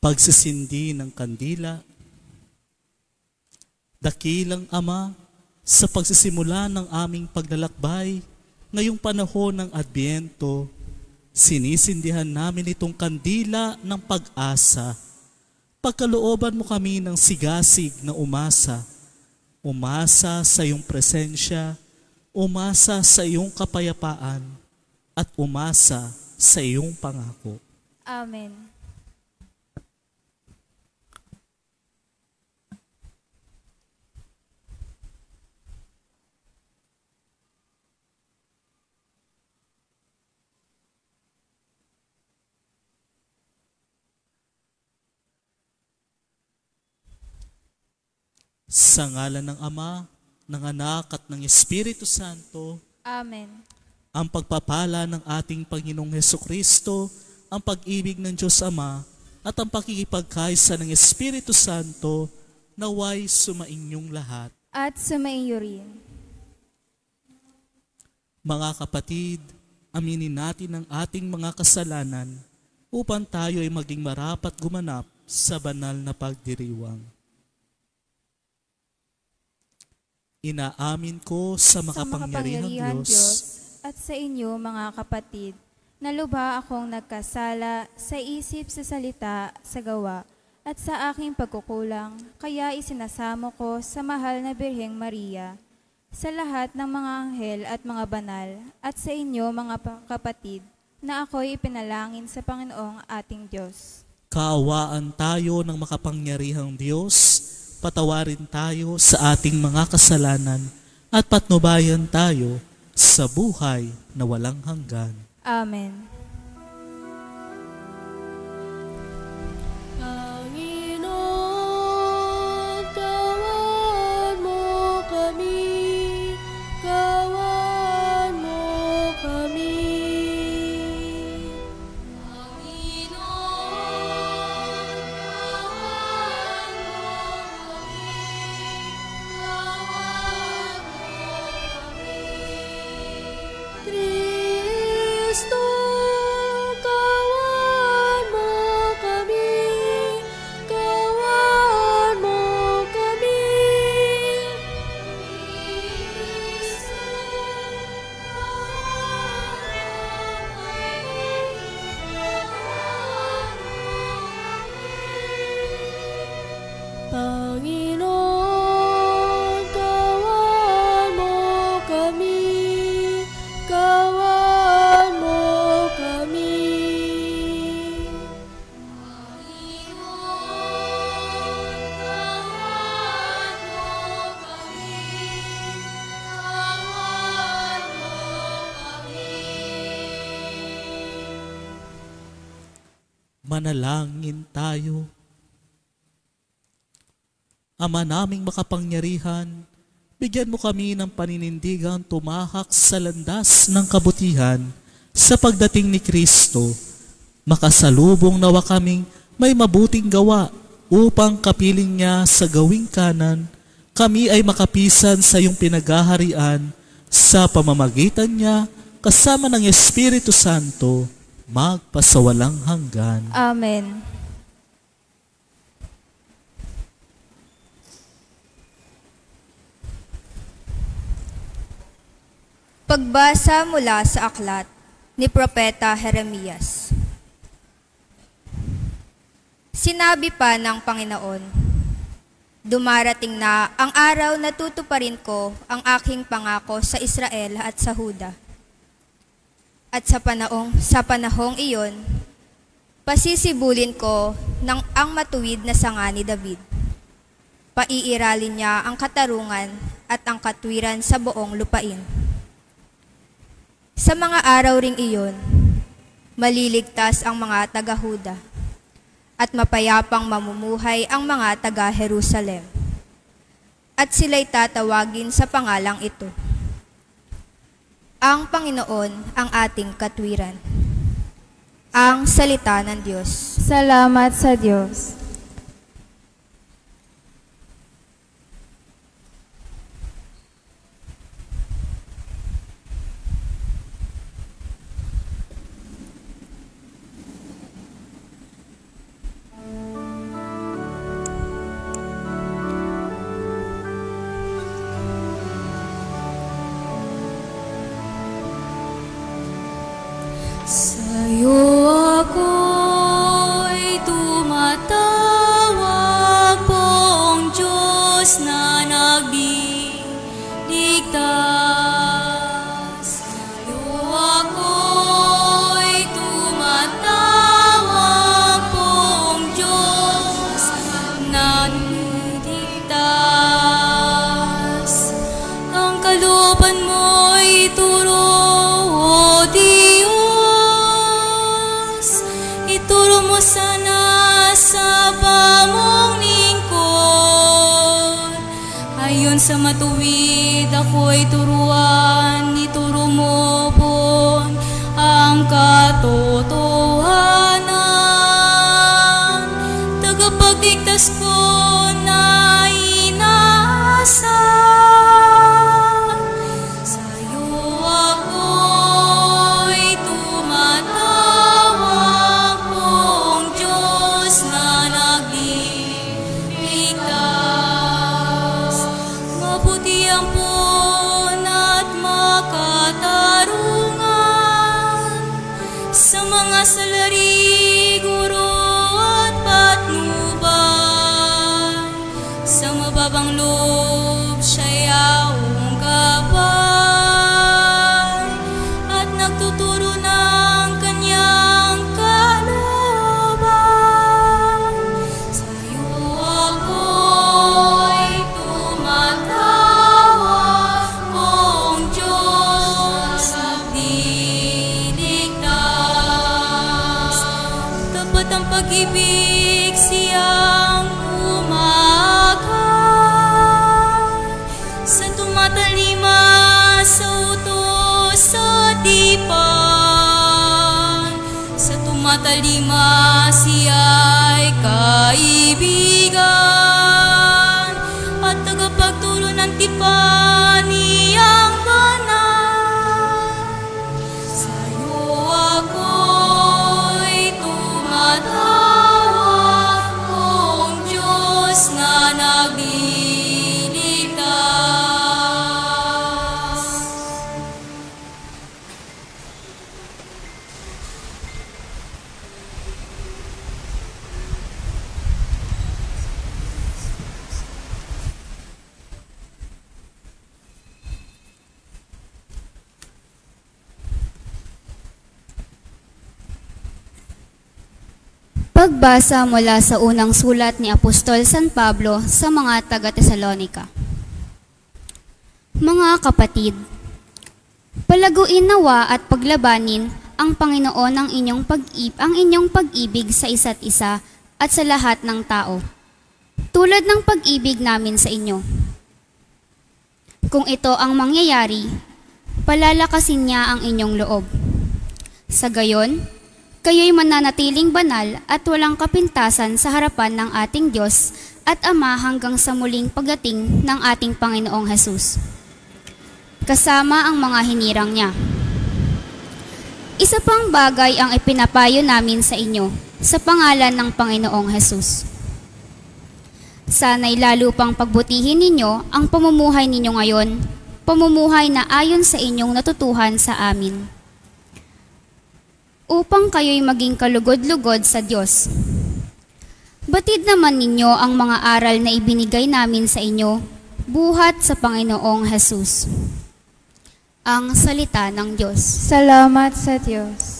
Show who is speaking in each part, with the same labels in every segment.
Speaker 1: Pagsisindi ng kandila. Dakilang Ama, sa pagsisimula ng aming paglalakbay, ngayong panahon ng Adbyento, sinisindihan namin itong kandila ng pag-asa. Pagkalooban mo kami ng sigasig na umasa, umasa sa iyong presensya, umasa sa iyong kapayapaan, at umasa sa iyong pangako.
Speaker 2: Amen.
Speaker 1: Sa ngalan ng Ama, ng Anak at ng Espiritu Santo.
Speaker 2: Amen.
Speaker 1: Ang pagpapala ng ating Panginoong Hesukristo, ang pag-ibig ng Diyos Ama, at ang pakikipagkaisa ng Espiritu Santo, naway sumainyong lahat.
Speaker 2: At sumaiyo rin.
Speaker 1: Mga kapatid, aminin natin ang ating mga kasalanan upang tayo ay maging marapat gumanap sa banal na pagdiriwang. Inaamin ko sa makapangyarihang Diyos
Speaker 2: at sa inyo mga kapatid, na lubha akong nagkasala sa isip, sa salita, sa gawa, at sa aking pagkukulang, kaya isinasamo ko sa mahal na Birheng Maria, sa lahat ng mga anghel at mga banal, at sa inyo mga kapatid, na ako'y ipinalangin sa Panginoong ating Diyos.
Speaker 1: Kaawaan tayo ng makapangyarihang Diyos, patawarin tayo sa ating mga kasalanan at patnubayan tayo sa buhay na walang hanggan.
Speaker 2: Amen.
Speaker 3: Panginoon, kawan mo kami, kawan mo kami. Kristo, kawan mo kami, kawan mo kami. Kristo, Panginoon, kawan mo kami, kawan mo kami.
Speaker 1: Manalangin tayo. Ama naming makapangyarihan, bigyan mo kami ng paninindigang tumahak sa landas ng kabutihan sa pagdating ni Kristo. Makasalubong nawa kaming may mabuting gawa upang kapiling niya sa gawing kanan, kami ay makapisan sa iyong pinaghaharian sa pamamagitan niya kasama ng Espiritu Santo magpasawalang hanggan.
Speaker 2: Amen. Pagbasa mula sa aklat ni Propeta Jeremias. Sinabi pa ng Panginoon, dumarating na ang araw na tutuparin ko ang aking pangako sa Israel at sa Huda. At sa panahong iyon, pasisibulin ko ng ang matuwid na sanga ni David. Paiiralin niya ang katarungan at ang katwiran sa buong lupain. Sa mga araw ring iyon, maliligtas ang mga taga-Huda at mapayapang mamumuhay ang mga taga-Jerusalem. At sila'y tatawagin sa pangalang ito, ang Panginoon ang ating katwiran. Ang salita ng Diyos.
Speaker 4: Salamat sa Diyos.
Speaker 5: Ituro mo sana sa pamong lingkod. Ayon sa matuwid ako'y turuan, ituro mo po ang katotohanan. Tagapagligtas ko na inaasa, sa'yo ako'y tumatawag, Pong Diyos na nagligtas. Mabuti ang puon at makatarungan sa mga salari, guro at patnubay. Sa mababang loob siya'y aong gabay at nagtuturo ng kanyang kalooban. Sa'yo ako'y tumatawag, Pong Diyos nagliligtas. Tapat ang pag-ibig siyang umaakay, sa tumatalima sa utos sa tipan. Sa tumatalima siya'y kaibigan at tagapagturo ng tipan niyang banal. Sa'yo ako'y tumatawag, Pong Diyos na nagliligtas.
Speaker 6: Pagbasa mula sa unang sulat ni Apostol San Pablo sa mga taga-Tesalonika. Mga kapatid, palaguin nawa at paglabanin ang Panginoon ang inyong pag-ibig sa isa't isa at sa lahat ng tao, tulad ng pag-ibig namin sa inyo. Kung ito ang mangyayari, palalakasin niya ang inyong loob. Sa gayon, kayo'y mananatiling banal at walang kapintasan sa harapan ng ating Diyos at Ama hanggang sa muling pagdating ng ating Panginoong Hesus, kasama ang mga hinirang niya. Isa pang bagay ang ipinapayo namin sa inyo sa pangalan ng Panginoong Hesus. Sana'y lalo pang pagbutihin ninyo ang pamumuhay ninyo ngayon, pamumuhay na ayon sa inyong natutuhan sa amin, upang kayo'y maging kalugod-lugod sa Diyos. Batid naman ninyo ang mga aral na ibinigay namin sa inyo, buhat sa Panginoong Hesus. Ang salita ng Diyos.
Speaker 4: Salamat sa Diyos.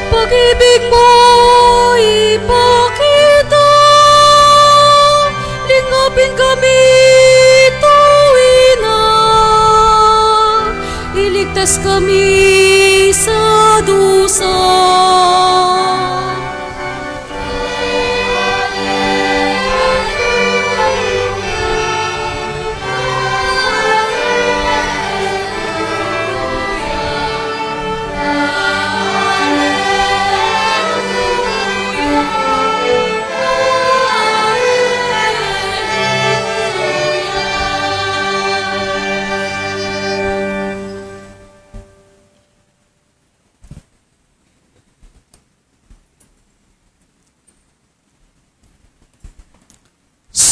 Speaker 3: Pag-ibig mo ipakita, lingapin kami tuwina, iligtas kami sa dusa.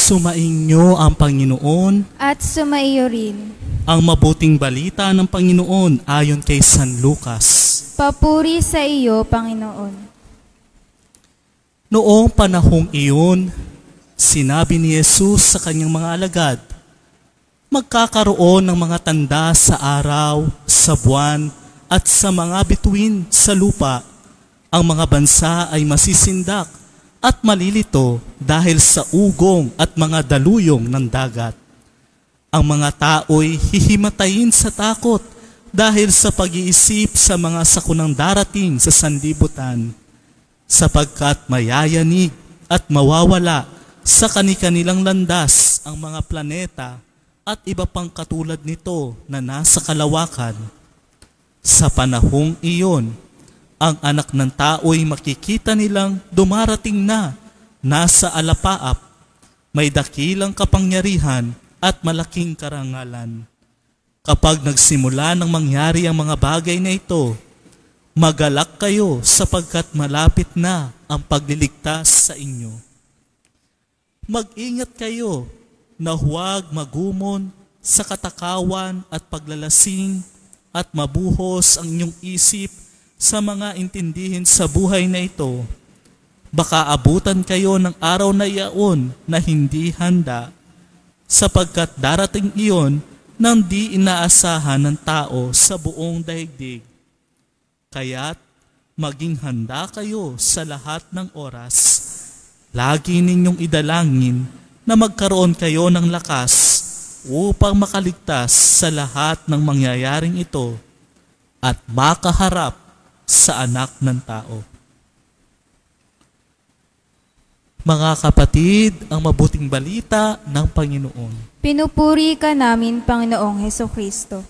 Speaker 1: Sumainyo ang Panginoon,
Speaker 4: At sumaiyo rin.
Speaker 1: ang mabuting balita ng Panginoon ayon kay San Lucas.
Speaker 4: Papuri sa iyo, Panginoon.
Speaker 1: Noong panahong iyon, sinabi ni Jesus sa kanyang mga alagad, magkakaroon ng mga tanda sa araw, sa buwan, at sa mga bituin sa lupa. Ang mga bansa ay masisindak at malilito dahil sa ugong at mga daluyong ng dagat. Ang mga tao'y hihimatayin sa takot dahil sa pag-iisip sa mga sakunang darating sa sanlibutan, sapagkat mayayanig at mawawala sa kani-kanilang landas ang mga planeta at iba pang katulad nito na nasa kalawakan. Sa panahong iyon, ang anak ng tao'y makikita nilang dumarating na, nasa alapaap, may dakilang kapangyarihan at malaking karangalan. Kapag nagsimula ng mangyari ang mga bagay na ito, magalak kayo sapagkat malapit na ang pagliligtas sa inyo. Mag-ingat kayo na huwag magumon sa katakawan at paglalasing at mabuhos ang inyong isip sa mga intindihin sa buhay na ito. Baka abutan kayo ng araw na iyon na hindi handa, sapagkat darating iyon nang di inaasahan ng tao sa buong daigdig. Kaya't maging handa kayo sa lahat ng oras. Lagi ninyong idalangin na magkaroon kayo ng lakas upang makaligtas sa lahat ng mangyayaring ito at makaharap sa anak ng tao. Mga kapatid, ang mabuting balita ng Panginoon.
Speaker 4: Pinupuri ka namin, Panginoong Hesukristo.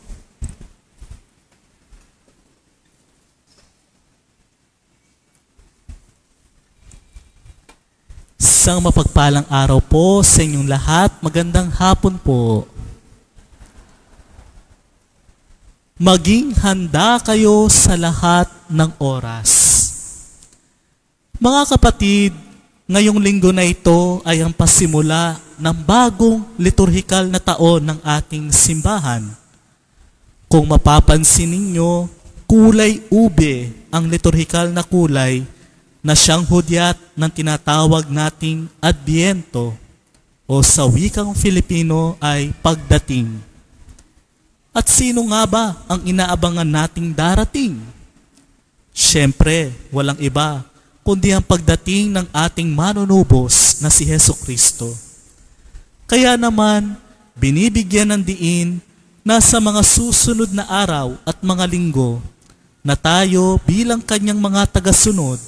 Speaker 1: Isang mapagpalang araw po sa inyong lahat. Magandang hapon po. Maging handa kayo sa lahat ng oras. Mga kapatid, ngayong linggo na ito ay ang pasimula ng bagong liturhikal na taon ng ating simbahan. Kung mapapansin ninyo, kulay ube ang liturhikal na kulay na siyang hudyat ng tinatawag nating Adbyento o sa wikang Filipino ay pagdating. At sino nga ba ang inaabangan nating darating? Siyempre, walang iba kundi ang pagdating ng ating manunubos na si Hesukristo. Kaya naman, binibigyan ng diin na sa mga susunod na araw at mga linggo na tayo bilang kanyang mga tagasunod,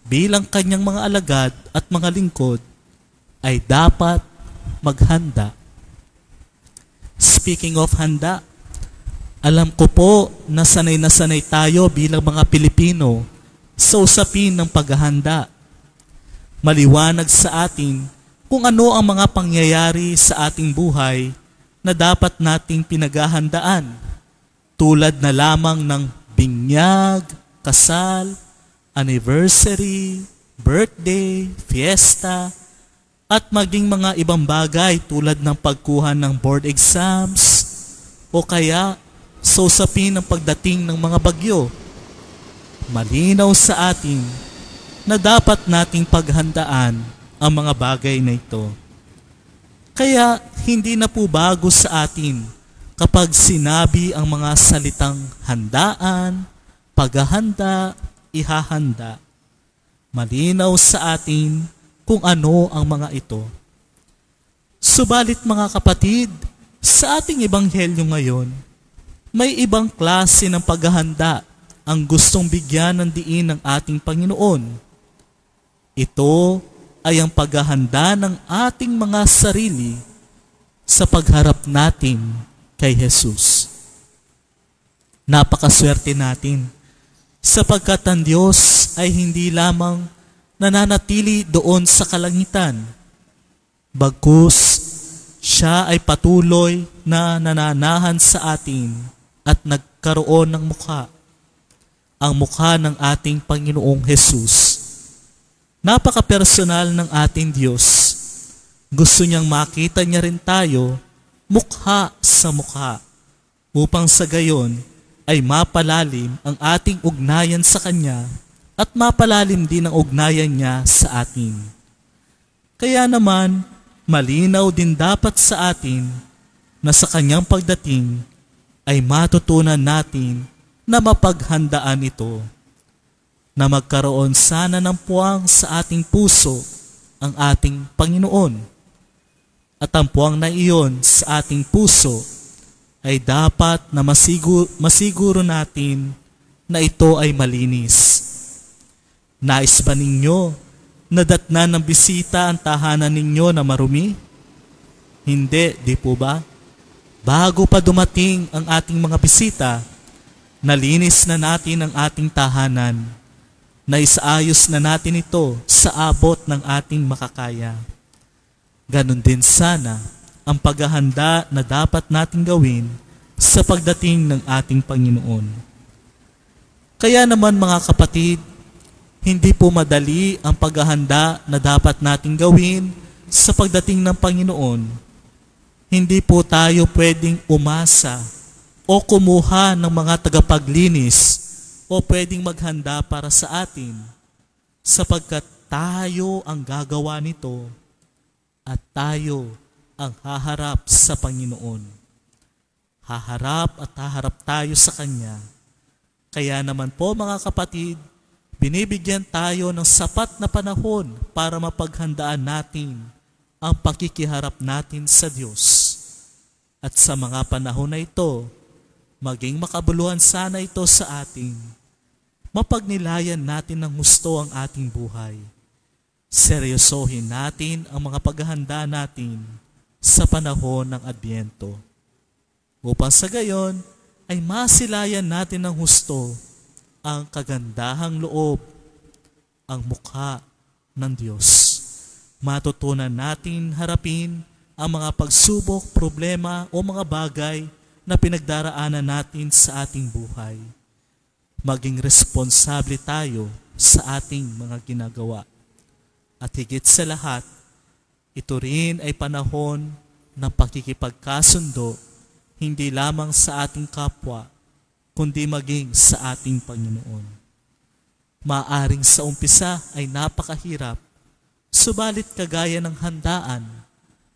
Speaker 1: bilang kanyang mga alagad at mga lingkod, ay dapat maghanda. Speaking of handa, alam ko po na sanay tayo bilang mga Pilipino sa usapin ng paghahanda. Maliwanag sa atin kung ano ang mga pangyayari sa ating buhay na dapat nating pinaghahandaan, tulad na lamang ng binyag, kasal, anniversary, birthday, fiesta, at maging mga ibang bagay tulad ng pagkuha ng board exams o kaya sa usapin ng pagdating ng mga bagyo. Malinaw sa atin na dapat nating paghandaan ang mga bagay na ito. Kaya hindi na po bago sa atin kapag sinabi ang mga salitang handaan, paghahanda, ihahanda. Malinaw sa atin kung ano ang mga ito. Subalit mga kapatid, sa ating ebanghelyo ngayon, may ibang klase ng paghahanda ang gustong bigyan ng diin ng ating Panginoon. Ito ay ang paghahanda ng ating mga sarili sa pagharap natin kay Jesus. Napakaswerte natin sapagkat ang Diyos ay hindi lamang nananatili doon sa kalangitan, bagkus siya ay patuloy na nananahan sa atin at nagkaroon ng mukha, ang mukha ng ating Panginoong Jesus. Napaka-personal ng ating Diyos. Gusto niyang makita niya rin tayo mukha sa mukha upang sa gayon ay mapalalim ang ating ugnayan sa Kanya at mapalalim din ang ugnayan niya sa atin. Kaya naman, malinaw din dapat sa atin na sa kanyang pagdating ay matutunan natin na mapaghandaan ito, na magkaroon sana ng puwang sa ating puso ang ating Panginoon. At ang puwang na iyon sa ating puso ay dapat na masiguro natin na ito ay malinis. Nais ba ninyo na datnan ng bisita ang tahanan ninyo na marumi? Hindi, di po ba? Bago pa dumating ang ating mga bisita, nalinis na natin ang ating tahanan. Naisaayos na natin ito sa abot ng ating makakaya. Ganon din sana ang paghahanda na dapat nating gawin sa pagdating ng ating Panginoon. Kaya naman mga kapatid, hindi po madali ang paghahanda na dapat nating gawin sa pagdating ng Panginoon. Hindi po tayo pwedeng umasa o kumuha ng mga tagapaglinis o pwedeng maghanda para sa atin, sapagkat tayo ang gagawa nito at tayo ang haharap sa Panginoon. Haharap at haharap tayo sa Kanya. Kaya naman po mga kapatid, binibigyan tayo ng sapat na panahon para mapaghandaan natin ang pakikiharap natin sa Diyos. At sa mga panahon na ito, maging makabuluhan sana ito sa atin. Mapagnilayan natin ng gusto ang ating buhay. Seryosohin natin ang mga paghahanda natin sa panahon ng Adbyento. Upang sa gayon ay masilayan natin ng gusto ang kagandahang loob, ang mukha ng Diyos. Matutunan natin harapin ang mga pagsubok, problema o mga bagay na pinagdaraanan natin sa ating buhay. Maging responsable tayo sa ating mga ginagawa. At higit sa lahat, ito rin ay panahon ng pakikipagkasundo, hindi lamang sa ating kapwa, kundi maging sa ating Panginoon. Maaring sa umpisa ay napakahirap, subalit kagaya ng handaan,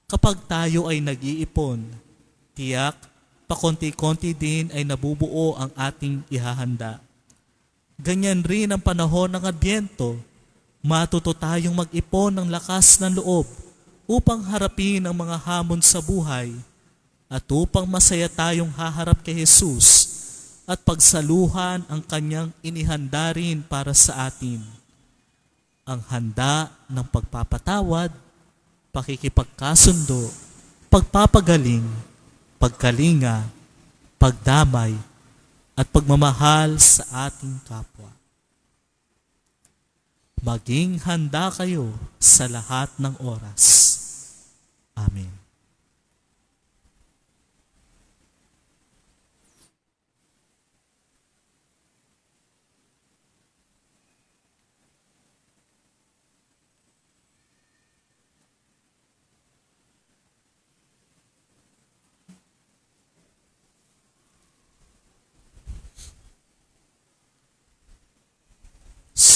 Speaker 1: kapag tayo ay nag-iipon, tiyak, pakonti-konti din ay nabubuo ang ating ihahanda. Ganyan rin ang panahon ng Adbyento, matuto tayong mag-ipon ng lakas ng loob upang harapin ang mga hamon sa buhay at upang masaya tayong haharap kay Jesus at pagsaluhan ang Kanyang inihanda rin para sa atin. Ang handa ng pagpapatawad, pakikipagkasundo, pagpapagaling, pagkalinga, pagdamay, at pagmamahal sa ating kapwa. Maging handa kayo sa lahat ng oras. Amen.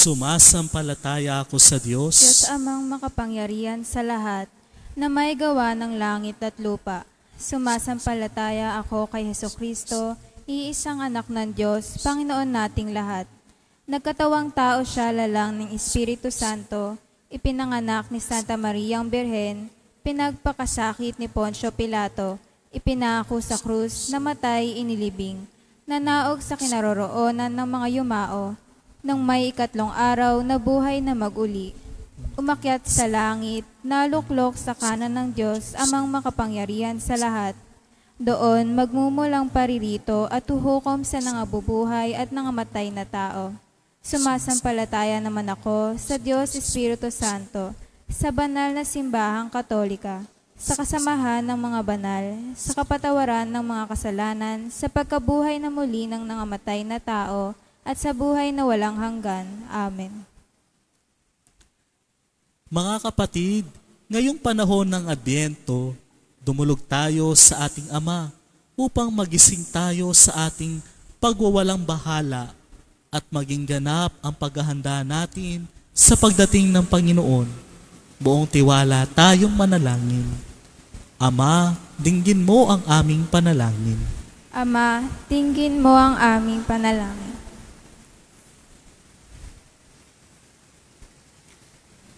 Speaker 1: Sumasampalataya ako sa Diyos,
Speaker 4: Diyos amang makapangyarihan sa lahat, na may gawa ng langit at lupa. Sumasampalataya ako kay Hesukristo, iisang anak ng Diyos, Panginoon nating lahat. Nagkatawang tao siya lalang ng Espiritu Santo, ipinanganak ni Santa Mariang Birhen, pinagpakasakit ni Poncio Pilato, ipinako sa krus, namatay, inilibing, nanaog sa kinaroroonan ng mga yumao, nang may 3 araw na buhay na mag-uli. Umakyat sa langit, naluklok sa kanan ng Diyos amang makapangyarihan sa lahat. Doon magmumulang paririto at huhukom sa nangabubuhay at nangamatay na tao. Sumasampalataya naman ako sa Diyos Espiritu Santo, sa banal na simbahang katolika, sa kasamahan ng mga banal, sa kapatawaran ng mga kasalanan, sa pagkabuhay na muli ng nangamatay na tao, at sa buhay na walang hanggan. Amen.
Speaker 1: Mga kapatid, ngayong panahon ng Adbyento, dumulog tayo sa ating Ama upang magising tayo sa ating pagwawalang bahala at maging ganap ang paghahanda natin sa pagdating ng Panginoon. Buong tiwala tayong manalangin. Ama, dinggin mo ang aming panalangin.
Speaker 4: Ama, dinggin mo ang aming panalangin.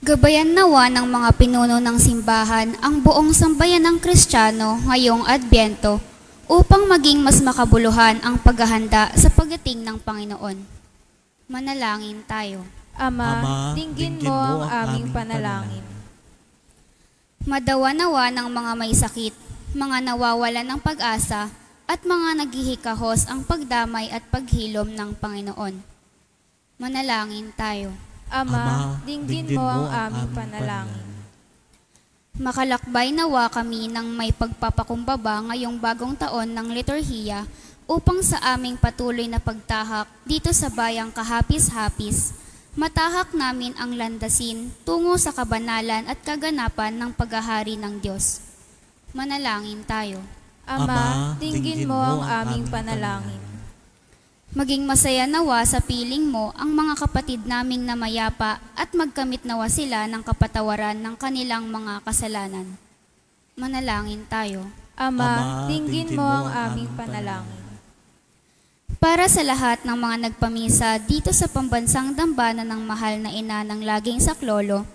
Speaker 6: Gabayan nawa ng mga pinuno ng simbahan ang buong sambayan ng Kristiyano ngayong Adbyento upang maging mas makabuluhan ang paghahanda sa pagdating ng Panginoon. Manalangin tayo.
Speaker 4: Ama, dinggin mo ang aming panalangin.
Speaker 6: Madawa nawa ng mga may sakit, mga nawawalan ng pag-asa, at mga naghihikahos ang pagdamay at paghilom ng Panginoon. Manalangin tayo.
Speaker 4: Ama, dinggin mo ang aming panalangin.
Speaker 6: Makalakbay nawa kami ng may pagpapakumbaba ngayong bagong taon ng liturhiya upang sa aming patuloy na pagtahak dito sa bayang kahapis-hapis, matahak namin ang landasin tungo sa kabanalan at kaganapan ng paghahari ng Diyos. Manalangin tayo.
Speaker 4: Ama, dinggin mo ang aming panalangin.
Speaker 6: Maging masaya nawa sa piling mo ang mga kapatid naming namayapa at magkamit nawa sila ng kapatawaran ng kanilang mga kasalanan. Manalangin tayo.
Speaker 4: Ama, dinggin mo ang aming panalangin.
Speaker 6: Para sa lahat ng mga nagpamisa dito sa pambansang dambana ng mahal na ina ng laging saklolo,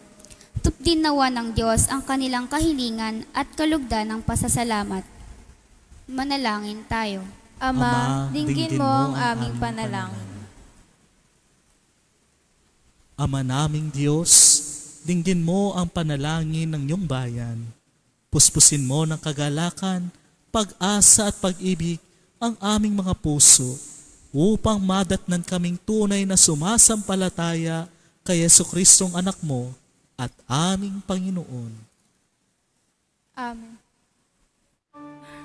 Speaker 6: tupdin nawa ng Diyos ang kanilang kahilingan at kalugdan ng pasasalamat. Manalangin tayo.
Speaker 4: Ama, dinggin mo ang aming panalangin.
Speaker 1: Ama naming Diyos, dinggin mo ang panalangin ng iyong bayan. Puspusin mo ng kagalakan, pag-asa at pag-ibig ang aming mga puso upang madatnan kaming tunay na sumasampalataya kay Jesucristong anak mo at aming Panginoon.
Speaker 4: Amen.
Speaker 5: Sa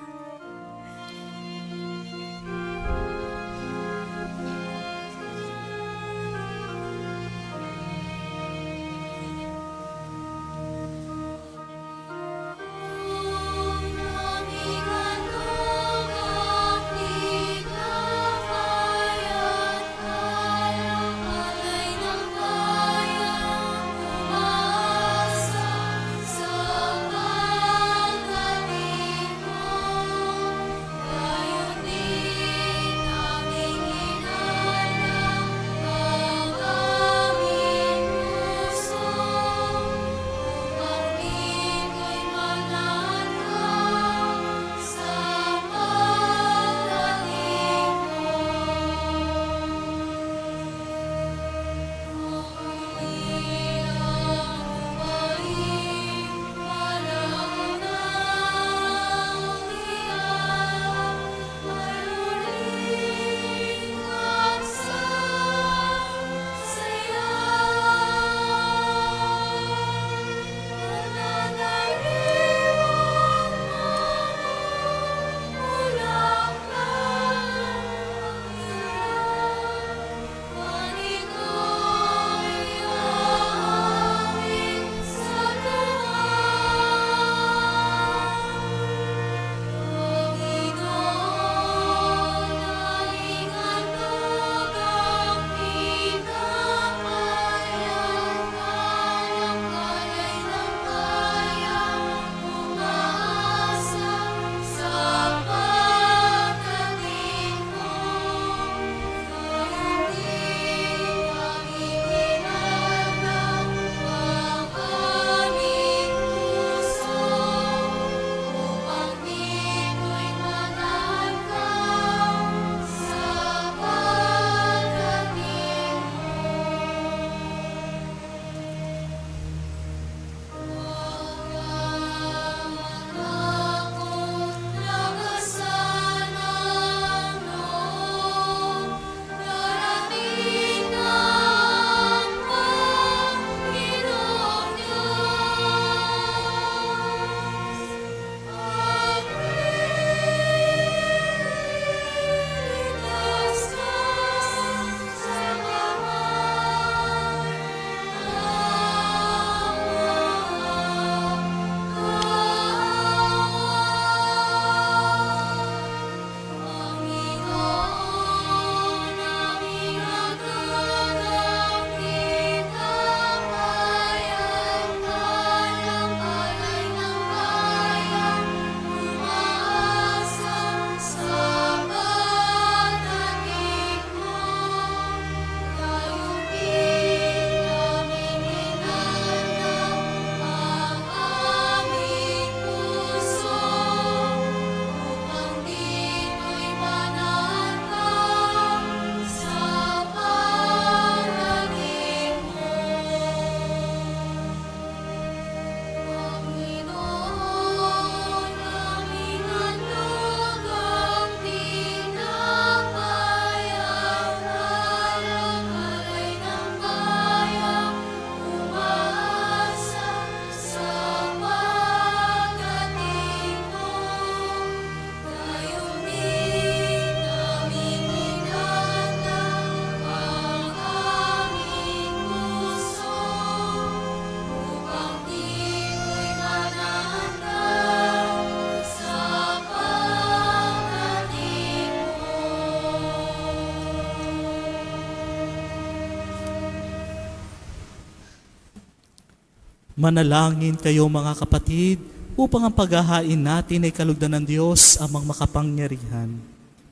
Speaker 1: Manalangin kayo mga kapatid upang ang paghahain natin ay kalugdan ng Diyos amang makapangyarihan.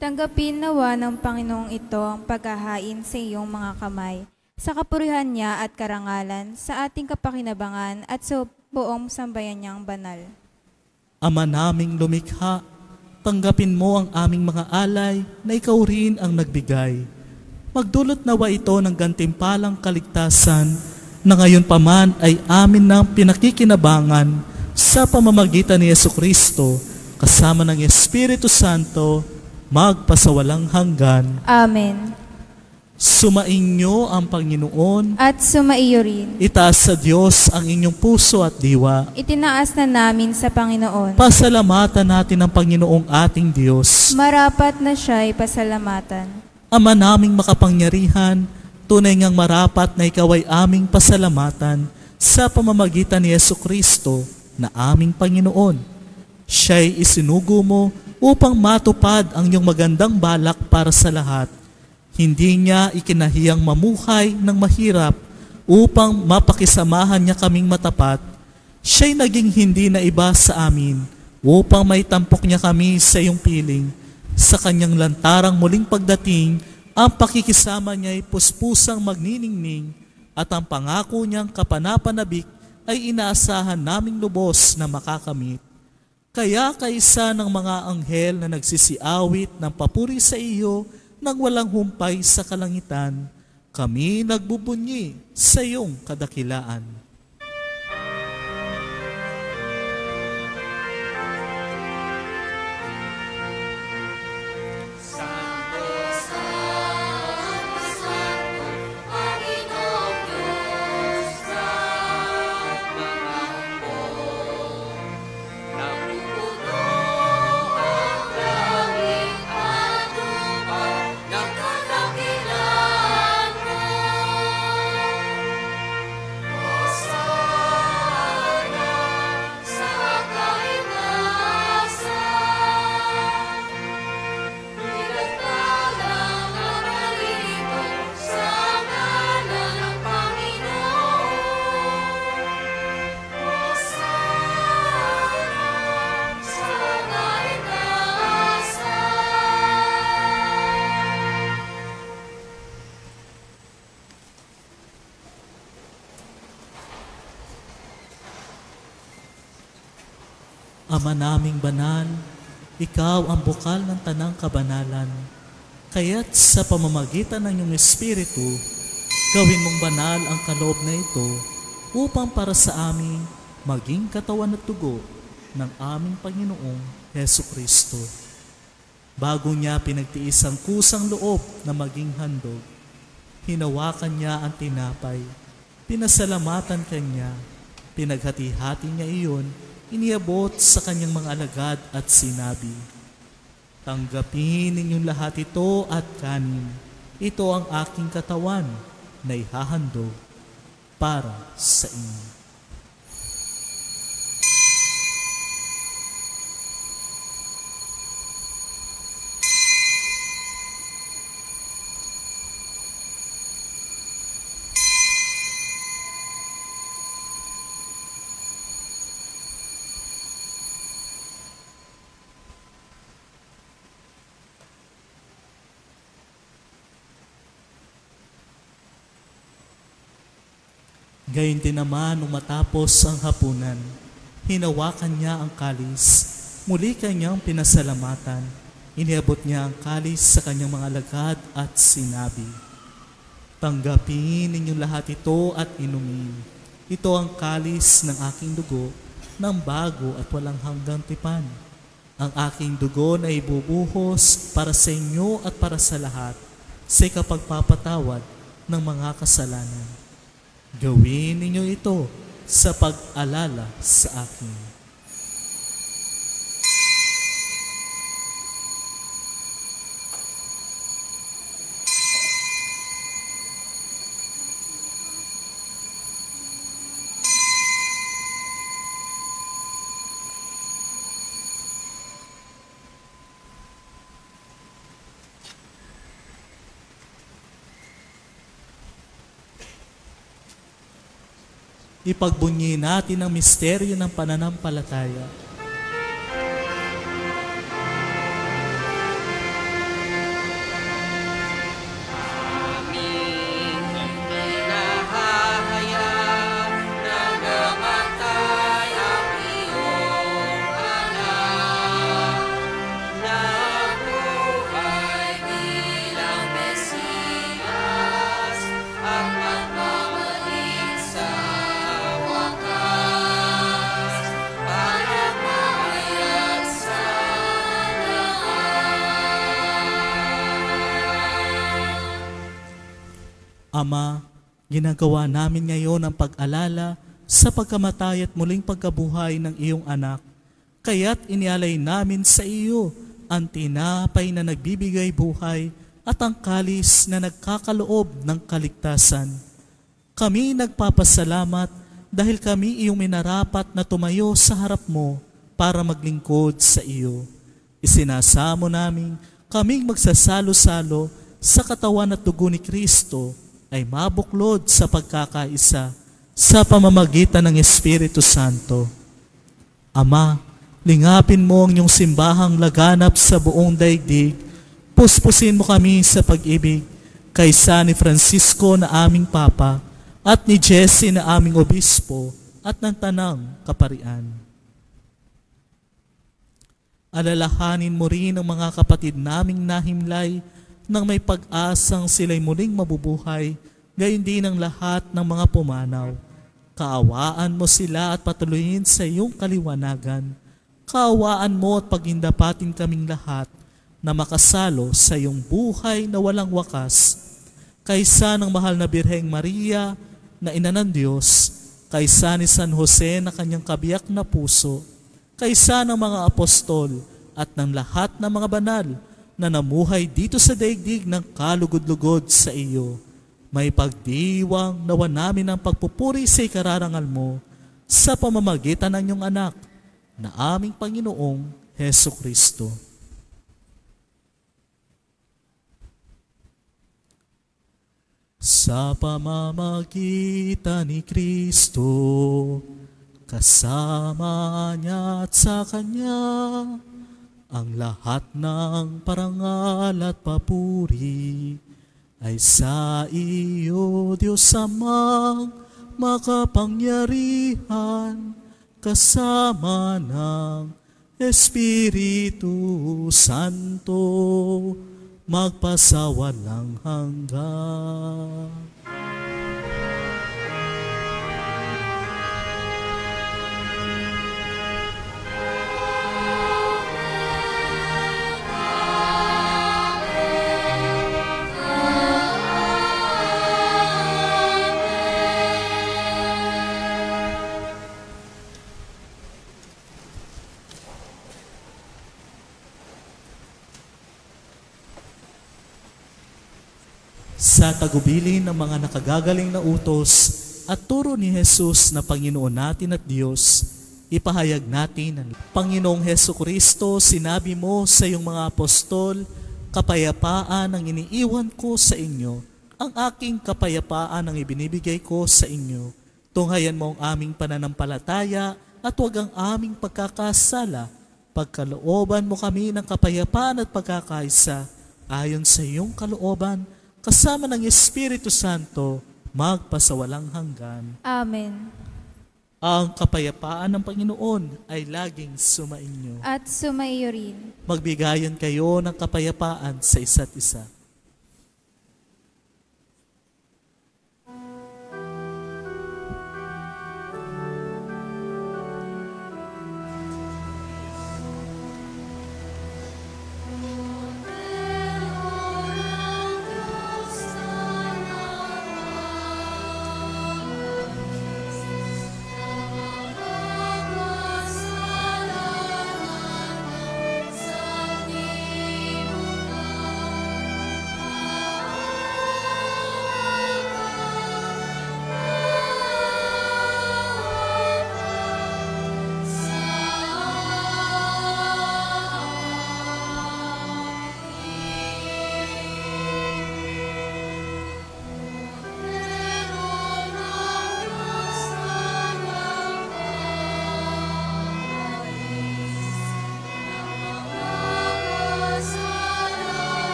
Speaker 4: Tanggapin nawa ng Panginoong ito ang paghahain sa iyong mga kamay, sa kapurihan niya at karangalan, sa ating kapakinabangan at sa buong sambayan niyang banal.
Speaker 1: Ama naming lumikha, tanggapin mo ang aming mga alay na ikaw rin ang nagbigay. Magdulot nawa ito ng gantimpalang kaligtasan na ngayon pa man ay amin ng pinakikinabangan sa pamamagitan ni Jesucristo kasama ng Espiritu Santo magpasawalang hanggan.
Speaker 4: Amen.
Speaker 1: Sumainyo ang Panginoon.
Speaker 4: At sumaiyo rin.
Speaker 1: Itaas sa Diyos ang inyong puso at diwa.
Speaker 4: Itinaas na namin sa Panginoon.
Speaker 1: Pasalamatan natin ang Panginoong ating Diyos.
Speaker 4: Marapat na siya'y pasalamatan.
Speaker 1: Ama naming makapangyarihan, tunay ngang marapat na ikaw ay aming pasalamatan sa pamamagitan ni Jesucristo na aming Panginoon. Siya'y isinugo mo upang matupad ang iyong magandang balak para sa lahat. Hindi niya ikinahiyang mamuhay ng mahirap upang mapakisamahan niya kaming matapat. Siya'y naging hindi na iba sa amin upang may tampok niya kami sa iyong piling. Sa kanyang lantarang muling pagdating, ang pakikisama niya ay puspusang magniningning at ang pangako niyang kapanapanabik ay inaasahan naming lubos na makakamit. Kaya kaisa ng mga anghel na nagsisiawit ng papuri sa iyo nang walang humpay sa kalangitan, kami nagbubunyi sa iyong kadakilaan. Ama naming banal, ikaw ang bukal ng tanang kabanalan. Kaya't sa pamamagitan ng iyong Espiritu, gawin mong banal ang kaloob na ito upang para sa amin maging katawan at dugo ng aming Panginoong Jesucristo. Bago niya pinagtiis ang kusang loob na maging handog, hinawakan niya ang tinapay, pinasalamatan kanya, pinaghati-hati niya iyon, iniabot sa kanyang mga alagad at sinabi, "Tanggapin ninyong lahat ito at kanin. Ito ang aking katawan na ihahandog para sa inyo." Gayun din naman nung matapos ang hapunan, hinawakan niya ang kalis, muli kanyang pinasalamatan, iniabot niya ang kalis sa kanyang mga alagad at sinabi, "Tanggapin ninyong lahat ito at inumin. Ito ang kalis ng aking dugo, ng bago at walang hanggang tipan. Ang aking dugo na ibubuhos para sa inyo at para sa lahat, sa ikapagpapatawad ng mga kasalanan. Gawin ninyo ito sa pag-alala sa akin." Ipagbunyi natin ang misteryo ng pananampalataya. Ama, ginagawa namin ngayon ang pag-alala sa pagkamatay at muling pagkabuhay ng iyong anak. Kaya't inialay namin sa iyo ang tinapay na nagbibigay buhay at ang kalis na nagkakaloob ng kaligtasan. Kami nagpapasalamat dahil kami iyong minarapat na tumayo sa harap mo para maglingkod sa iyo. Isinasamo namin kaming magsasalo-salo sa katawan at dugo ni Kristo ay mabuklod sa pagkakaisa sa pamamagitan ng Espiritu Santo. Ama, lingapin mo ang iyong simbahang laganap sa buong daigdig. Puspusin mo kami sa pag-ibig kaysa ni Francisco na aming Papa at ni Jesse na aming Obispo at ng Tanang Kaparian. Alalahanin mo rin ang mga kapatid naming nahimlay nang may pag-asang sila'y muling mabubuhay, gayon din ang lahat ng mga pumanaw. Kaawaan mo sila at patuloyin sa iyong kaliwanagan. Kaawaan mo at pagindapatin kaming lahat na makasalo sa iyong buhay na walang wakas, kaysa ng mahal na Birheng Maria na ina ng Diyos, kaysa ni San Jose na kanyang kabiyak na puso, kaysa ng mga apostol at ng lahat ng mga banal na namuhay dito sa daigdig ng kalugod-lugod sa iyo. May pagdiwang nawa namin ang pagpupuri sa ikararangal mo sa pamamagitan ng iyong anak na aming Panginoong Heso Kristo. Sa pamamagitan ni Kristo, kasama niya at sa Kanya, ang lahat ng parangal at papuri ay sa iyo, Diyos Amang makapangyarihan, kasama ng Espiritu Santo, magpasawalang hanggan. Sa tagubilin ng mga nakagagaling na utos at turo ni Jesus na Panginoon natin at Diyos, ipahayag natin ang Panginoong Heso Kristo, sinabi mo sa iyong mga apostol, kapayapaan ang iniiwan ko sa inyo, ang aking kapayapaan ang ibinibigay ko sa inyo. Tunghayan mo ang aming pananampalataya at huwag ang aming pagkakasala. Pagkalooban mo kami ng kapayapaan at pagkakaisa ayon sa iyong kalooban, kasama ng Espiritu Santo, magpasawalang hanggan.
Speaker 4: Amen.
Speaker 1: Ang kapayapaan ng Panginoon ay laging sumainyo.
Speaker 4: At sumaiyo rin.
Speaker 1: Magbigayan kayo ng kapayapaan sa isa't isa.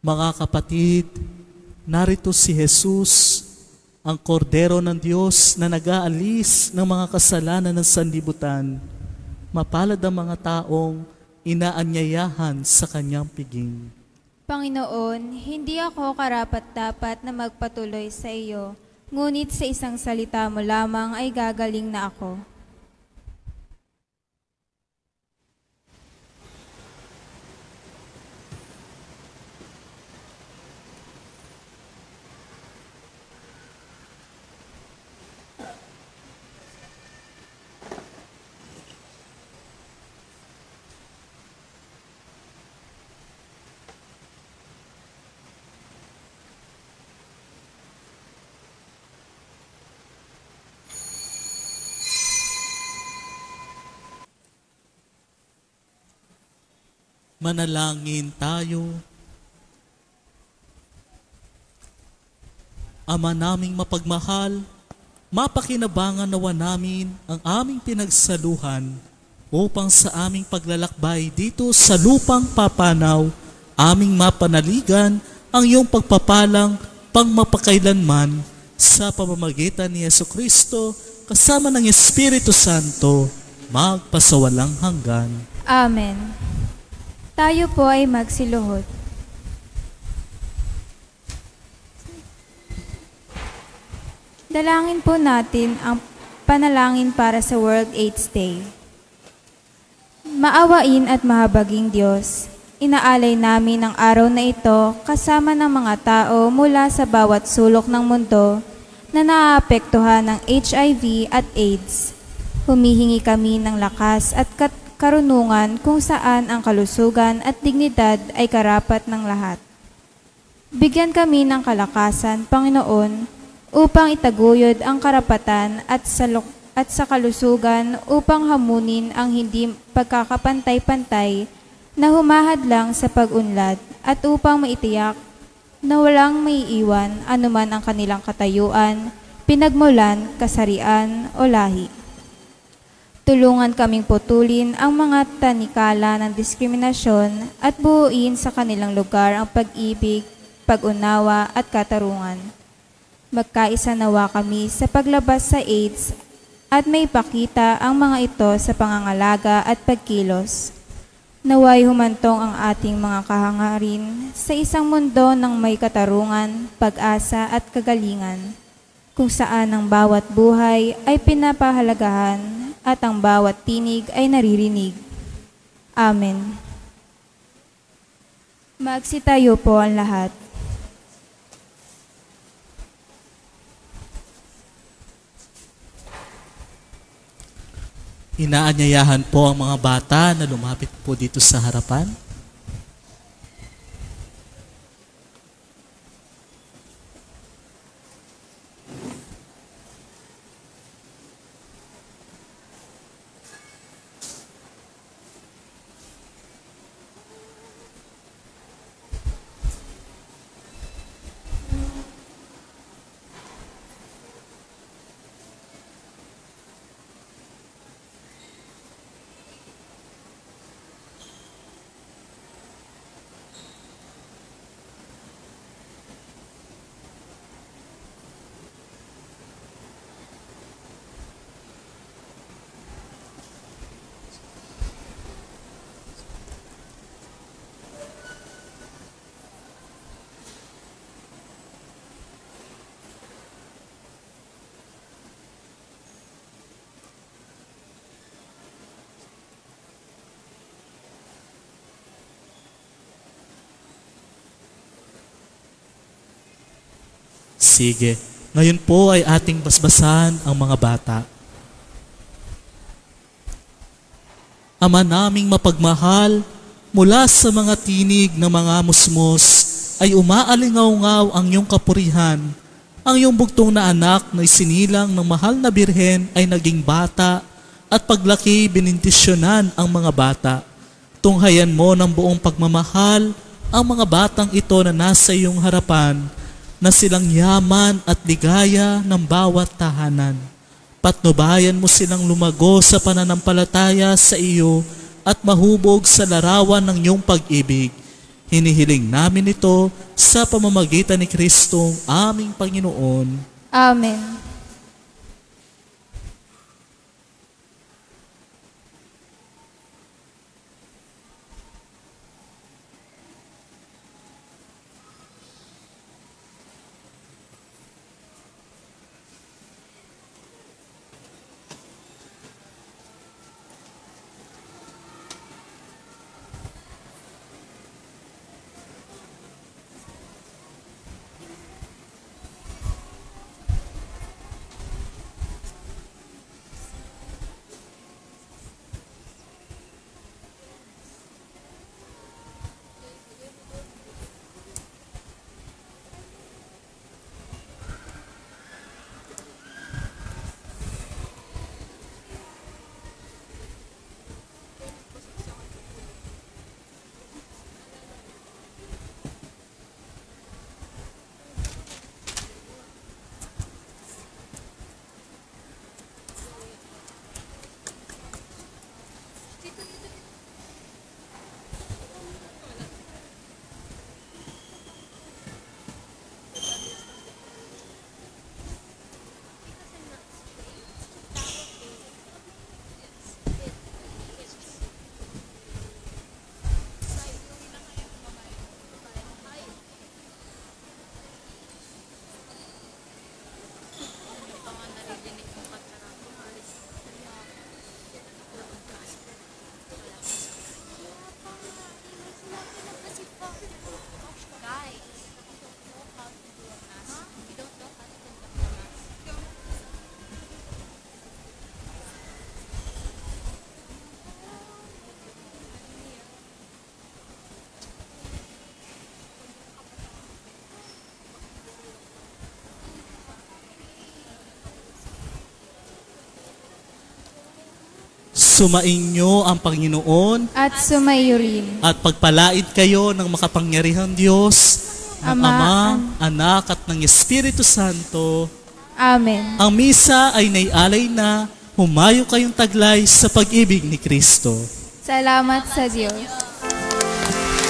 Speaker 1: Mga kapatid, narito si Jesus, ang kordero ng Diyos na nag-aalis ng mga kasalanan ng sanlibutan. Mapalad ang mga taong inaanyayahan sa kanyang piging.
Speaker 4: Panginoon, hindi ako karapat-dapat na magpatuloy sa iyo, ngunit sa isang salita mo lamang ay gagaling na ako.
Speaker 1: Manalangin tayo. Ama naming mapagmahal, mapakinabangan nawa namin ang aming pinagsaluhan upang sa aming paglalakbay dito sa lupang papanaw, aming mapanaligan ang iyong pagpapalang pangmapakailanman sa pamamagitan ni Jesucristo kasama ng Espiritu Santo, magpasawalang hanggan.
Speaker 4: Amen. Tayo po ay magsiluhod. Dalangin po natin ang panalangin para sa World AIDS Day. Maawain at mahabaging Diyos, inaalay namin ang araw na ito kasama ng mga tao mula sa bawat sulok ng mundo na naaapektuhan ng HIV at AIDS. Humihingi kami ng lakas at karunungan kung saan ang kalusugan at dignidad ay karapat ng lahat. Bigyan kami ng kalakasan, Panginoon, upang itaguyod ang karapatan at sa kalusugan upang hamunin ang hindi pagkakapantay-pantay na humahadlang sa pag-unlad at upang maitiyak na walang maiiwan anuman ang kanilang katayuan, pinagmulan, kasarian o lahi. Tulungan kaming putulin ang mga tanikala ng diskriminasyon at buuin sa kanilang lugar ang pag-ibig, pag-unawa at katarungan. Magkaisa nawa kami sa paglabas sa AIDS at may pakita ang mga ito sa pangangalaga at pagkilos. Naway humantong ang ating mga kahangarin sa isang mundo ng may katarungan, pag-asa at kagalingan, kung saan ang bawat buhay ay pinapahalagahan at ang bawat tinig ay naririnig. Amen. Magsitayo po ang lahat.
Speaker 1: Inaanyayahan po ang mga bata na lumapit po dito sa harapan. Sige, ngayon po ay ating basbasan ang mga bata. Ama naming mapagmahal, mula sa mga tinig ng mga musmos ay umaalingaw-ngaw ang iyong kapurihan. Ang iyong bugtong na anak na isinilang ng mahal na birhen ay naging bata at paglaki binindisyonan ang mga bata. Tunghayan mo ng buong pagmamahal ang mga batang ito na nasa iyong harapan, na silang yaman at ligaya ng bawat tahanan. Patnubayan mo silang lumago sa pananampalataya sa iyo at mahubog sa larawan ng iyong pag-ibig. Hinihiling namin ito sa pamamagitan ni Kristong aming Panginoon.
Speaker 4: Amen.
Speaker 1: Sumainyo ang Panginoon
Speaker 4: At sumaiyo rin.
Speaker 1: at pagpalaid kayo ng makapangyarihang Diyos, ng
Speaker 4: Ama,
Speaker 1: Ama, Anak at ng Espiritu Santo.
Speaker 4: Amen.
Speaker 1: Ang misa ay naialay na, humayo kayong taglay sa pag-ibig ni Kristo.
Speaker 4: Salamat sa Diyos.